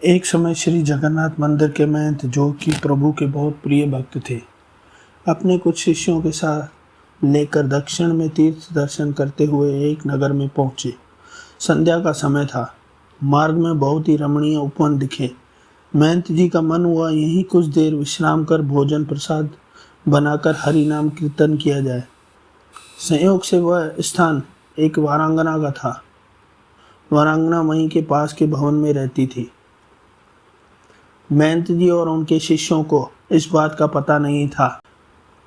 एक समय श्री जगन्नाथ मंदिर के महंत, जो कि प्रभु के बहुत प्रिय भक्त थे, अपने कुछ शिष्यों के साथ लेकर दक्षिण में तीर्थ दर्शन करते हुए एक नगर में पहुंचे। संध्या का समय था। मार्ग में बहुत ही रमणीय उपवन दिखे। महंत जी का मन हुआ यहीं कुछ देर विश्राम कर भोजन प्रसाद बनाकर हरि नाम कीर्तन किया जाए। संयोग से वह स्थान एक वारांगना का था। वारांगना वहीं के पास के भवन में रहती थी। महंत जी और उनके शिष्यों को इस बात का पता नहीं था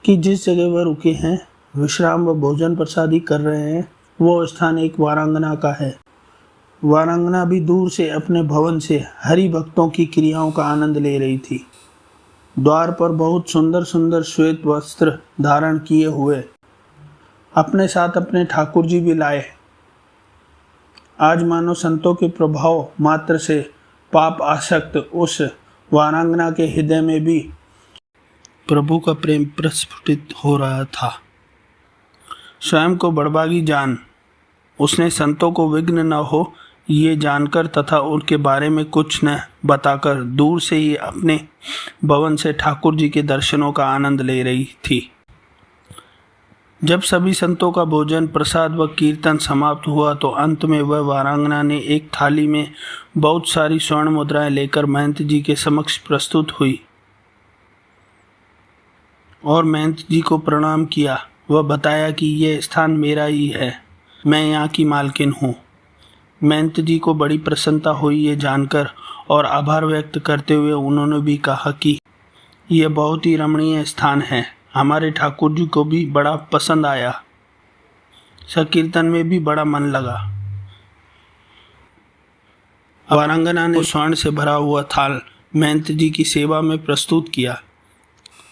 कि जिस जगह वह रुके हैं, विश्राम व भोजन प्रसादी कर रहे हैं, वो स्थान एक वारांगना का है। वारांगना भी दूर से अपने भवन से हरि भक्तों की क्रियाओं का आनंद ले रही थी। द्वार पर बहुत सुंदर सुंदर श्वेत वस्त्र धारण किए हुए अपने साथ अपने ठाकुर जी भी लाए। आज मानो संतों के प्रभाव मात्र से पाप आसक्त उस वारांगना के हृदय में भी प्रभु का प्रेम प्रस्फुटित हो रहा था। स्वयं को बड़भागी जान उसने संतों को विघ्न न हो ये जानकर तथा उनके बारे में कुछ न बताकर दूर से ही अपने भवन से ठाकुर जी के दर्शनों का आनंद ले रही थी। जब सभी संतों का भोजन प्रसाद व कीर्तन समाप्त हुआ तो अंत में वह वारांगना ने एक थाली में बहुत सारी स्वर्ण मुद्राएं लेकर महंत जी के समक्ष प्रस्तुत हुई और महंत जी को प्रणाम किया। वह बताया कि यह स्थान मेरा ही है, मैं यहाँ की मालकिन हूँ। महंत जी को बड़ी प्रसन्नता हुई ये जानकर और आभार व्यक्त करते हुए उन्होंने भी कहा कि यह बहुत ही रमणीय स्थान है, हमारे ठाकुर जी को भी बड़ा पसंद आया। संकीर्तन में भी बड़ा मन लगा। वारांगना ने स्वर्ण से भरा हुआ थाल महंत जी की सेवा में प्रस्तुत किया।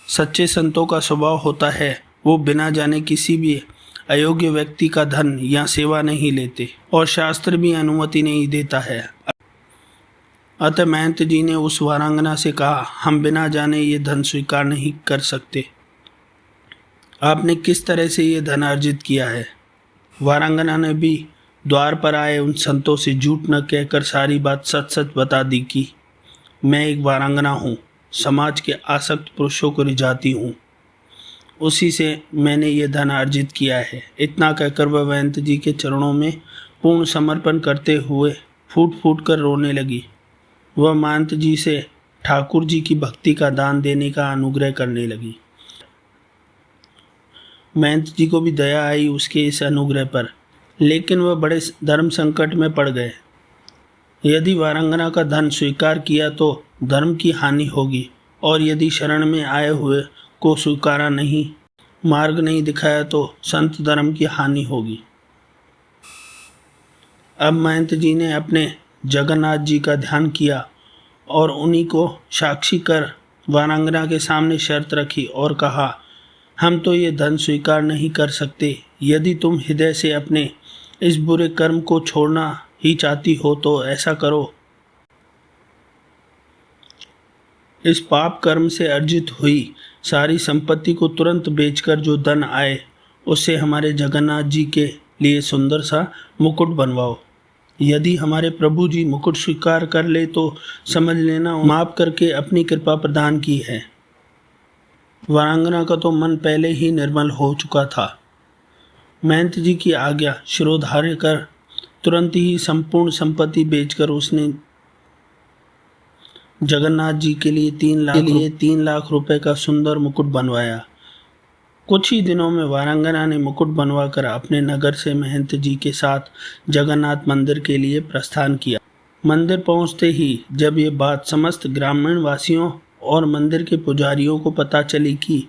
सच्चे संतों का स्वभाव होता है, वो बिना जाने किसी भी अयोग्य व्यक्ति का धन या सेवा नहीं लेते और शास्त्र भी अनुमति नहीं देता है। अतः महंत जी ने उस वारांगना से कहा, हम बिना जाने ये धन स्वीकार नहीं कर सकते। आपने किस तरह से ये धन अर्जित किया है? वारांगना ने भी द्वार पर आए उन संतों से झूठ न कहकर सारी बात सच सच बता दी कि मैं एक वारांगना हूँ, समाज के आसक्त पुरुषों को रिझाती हूँ, उसी से मैंने ये धन अर्जित किया है। इतना कहकर वह महंत जी के चरणों में पूर्ण समर्पण करते हुए फूट फूट कर रोने लगी। वह महंत जी से ठाकुर जी की भक्ति का दान देने का अनुग्रह करने लगी। महंत जी को भी दया आई उसके इस अनुग्रह पर, लेकिन वह बड़े धर्म संकट में पड़ गए। यदि वारांगना का धन स्वीकार किया तो धर्म की हानि होगी, और यदि शरण में आए हुए को स्वीकारा नहीं, मार्ग नहीं दिखाया तो संत धर्म की हानि होगी। अब महंत जी ने अपने जगन्नाथ जी का ध्यान किया और उन्हीं को साक्षी कर वारांगना के सामने शर्त रखी और कहा, हम तो ये धन स्वीकार नहीं कर सकते। यदि तुम हृदय से अपने इस बुरे कर्म को छोड़ना ही चाहती हो तो ऐसा करो। इस पाप कर्म से अर्जित हुई सारी संपत्ति को तुरंत बेचकर जो धन आए उससे हमारे जगन्नाथ जी के लिए सुंदर सा मुकुट बनवाओ। यदि हमारे प्रभु जी मुकुट स्वीकार कर ले तो समझ लेना माफ करके अपनी कृपा प्रदान की है। वारांगना का तो मन पहले ही निर्मल हो चुका था। महंत जी की आज्ञा शिरोधार्य कर तुरंत ही संपूर्ण संपत्ति बेचकर उसने जगन्नाथ जी के लिए 3 लाख रुपए का सुंदर मुकुट बनवाया। कुछ ही दिनों में वारांगना ने मुकुट बनवाकर अपने नगर से महंत जी के साथ जगन्नाथ मंदिर के लिए प्रस्थान किया। मंदिर पहुंचते ही जब ये बात समस्त ग्रामीण वासियों और मंदिर के पुजारियों को पता चली कि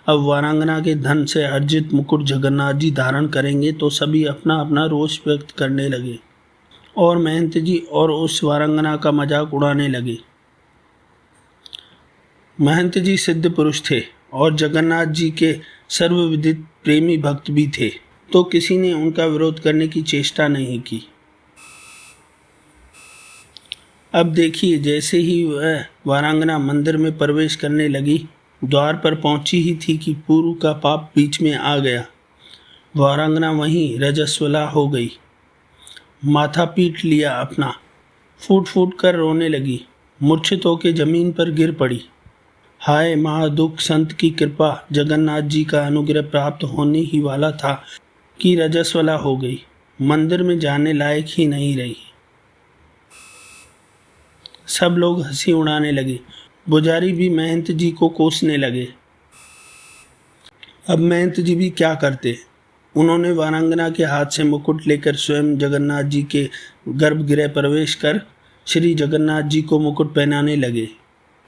अब वारांगना के धन से अर्जित मुकुट जगन्नाथ जी धारण करेंगे तो सभी अपना अपना रोष व्यक्त करने लगे और महंत जी और उस वारांगना का मजाक उड़ाने लगे। महंत जी सिद्ध पुरुष थे और जगन्नाथ जी के सर्वविदित प्रेमी भक्त भी थे, तो किसी ने उनका विरोध करने की चेष्टा नहीं की। अब देखिए, जैसे ही वह वारांगना मंदिर में प्रवेश करने लगी, द्वार पर पहुंची ही थी कि पूर्व का पाप बीच में आ गया। वारांगना वहीं रजस्वला हो गई, माथा पीट लिया अपना, फूट फूट कर रोने लगी। मूर्छित होकर जमीन पर गिर पड़ी। हाय महादुख, संत की कृपा, जगन्नाथ जी का अनुग्रह प्राप्त होने ही वाला था कि रजस्वला हो गई, मंदिर में जाने लायक ही नहीं रही। सब लोग हंसी उड़ाने लगे। पुजारी भी महंत जी को कोसने लगे। अब महंत जी भी क्या करते। उन्होंने वारांगना के हाथ से मुकुट लेकर स्वयं जगन्नाथ जी के गर्भगृह प्रवेश कर श्री जगन्नाथ जी को मुकुट पहनाने लगे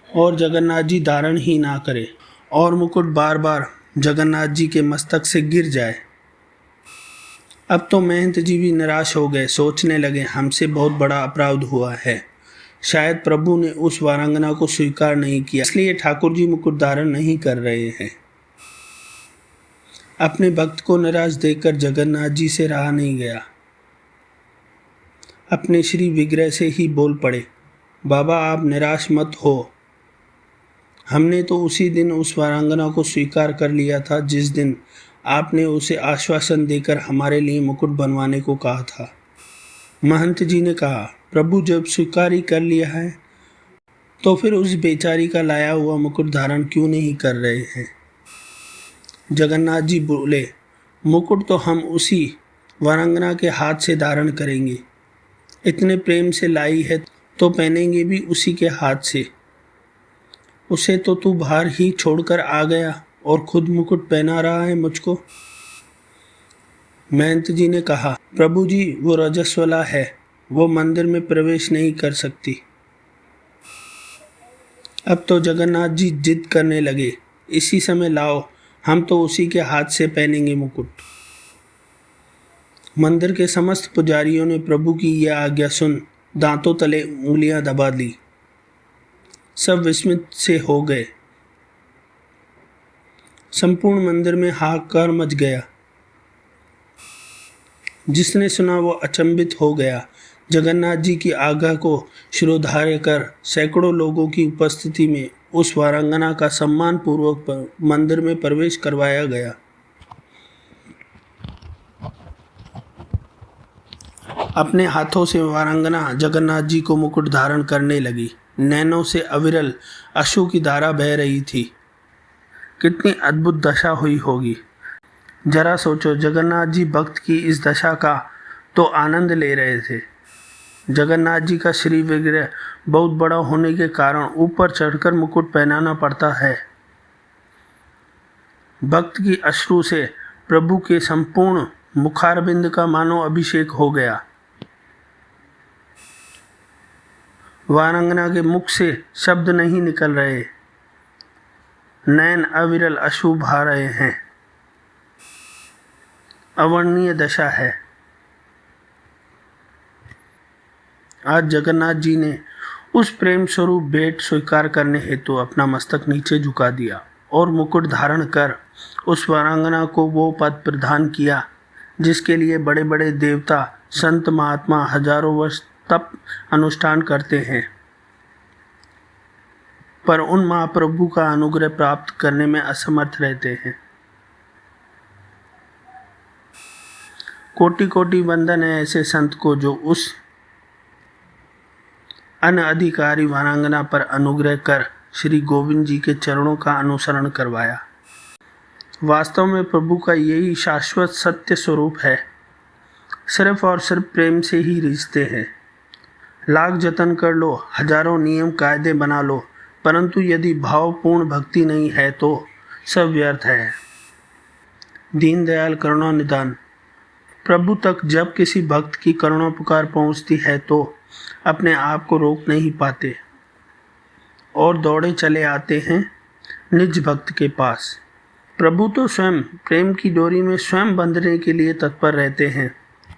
और जगन्नाथ जी धारण ही ना करे और मुकुट बार बार जगन्नाथ जी के मस्तक से गिर जाए। अब तो महंत जी भी निराश हो गए। सोचने लगे, हमसे बहुत बड़ा अपराध हुआ है। शायद प्रभु ने उस वारांगना को स्वीकार नहीं किया, इसलिए ठाकुर जी मुकुट धारण नहीं कर रहे हैं। अपने भक्त को निराश देखकर जगन्नाथ जी से रहा नहीं गया। अपने श्री विग्रह से ही बोल पड़े, बाबा आप निराश मत हो। हमने तो उसी दिन उस वारांगना को स्वीकार कर लिया था जिस दिन आपने उसे आश्वासन देकर हमारे लिए मुकुट बनवाने को कहा था। महंत जी ने कहा, प्रभु जब स्वीकार ही कर लिया है तो फिर उस बेचारी का लाया हुआ मुकुट धारण क्यों नहीं कर रहे हैं। जगन्नाथ जी बोले, मुकुट तो हम उसी वारांगना के हाथ से धारण करेंगे। इतने प्रेम से लाई है तो पहनेंगे भी उसी के हाथ से। उसे तो तू बाहर ही छोड़कर आ गया और खुद मुकुट पहना रहा है मुझको। महंत जी ने कहा, प्रभु जी वो रजस्वला है, वो मंदिर में प्रवेश नहीं कर सकती। अब तो जगन्नाथ जी जिद करने लगे, इसी समय लाओ, हम तो उसी के हाथ से पहनेंगे मुकुट। मंदिर के समस्त पुजारियों ने प्रभु की यह आज्ञा सुन दांतों तले उंगलियां दबा ली। सब विस्मित से हो गए। संपूर्ण मंदिर में हाहाकार मच गया। जिसने सुना वो अचंभित हो गया। जगन्नाथ जी की आज्ञा को शिरोधार्य कर सैकड़ों लोगों की उपस्थिति में उस वारांगना का सम्मान पूर्वक मंदिर में प्रवेश करवाया गया। अपने हाथों से वारांगना जगन्नाथ जी को मुकुट धारण करने लगी। नैनों से अविरल अश्रु की धारा बह रही थी। कितनी अद्भुत दशा हुई होगी। जरा सोचो, जगन्नाथ जी भक्त की इस दशा का तो आनंद ले रहे थे। जगन्नाथ जी का श्री विग्रह बहुत बड़ा होने के कारण ऊपर चढ़कर मुकुट पहनाना पड़ता है। भक्त की अश्रु से प्रभु के संपूर्ण मुखारबिंद का मानो अभिषेक हो गया। वारांगना के मुख से शब्द नहीं निकल रहे, नैन अविरल अश्रु बहा रहे हैं। अवर्णनीय दशा है। आज जगन्नाथ जी ने उस प्रेम स्वरूप भेंट स्वीकार करने हेतु अपना मस्तक नीचे झुका दिया और मुकुट धारण कर उस वारांगना को वो पद प्रदान किया जिसके लिए बड़े बड़े देवता, संत, महात्मा हजारों वर्ष तप अनुष्ठान करते हैं, पर उन महाप्रभु का अनुग्रह प्राप्त करने में असमर्थ रहते हैं। कोटि कोटि वंदन है ऐसे संत को जो उस अनअधिकारी वारांगना पर अनुग्रह कर श्री गोविंद जी के चरणों का अनुसरण करवाया। वास्तव में प्रभु का यही शाश्वत सत्य स्वरूप है। सिर्फ और सिर्फ प्रेम से ही रिश्ते हैं। लाख जतन कर लो, हजारों नियम कायदे बना लो, परंतु यदि भावपूर्ण भक्ति नहीं है तो सब व्यर्थ है। दीनदयाल करुणा निदान। प्रभु तक जब किसी भक्त की करुणा पुकार पहुंचती है तो अपने आप को रोक नहीं पाते और दौड़े चले आते हैं निज भक्त के पास। प्रभु तो स्वयं प्रेम की डोरी में स्वयं बंधने के लिए तत्पर रहते हैं,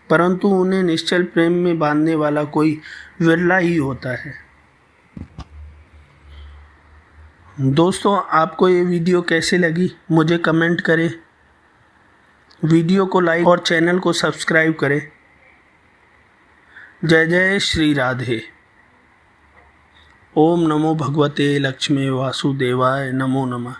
परंतु उन्हें निश्चल प्रेम में बांधने वाला कोई विरला ही होता है। दोस्तों, आपको ये वीडियो कैसे लगी मुझे कमेंट करें। वीडियो को लाइक और चैनल को सब्सक्राइब करें। जय जय श्री राधे। ओम नमो भगवते लक्ष्मी वासुदेवाय नमो नमः।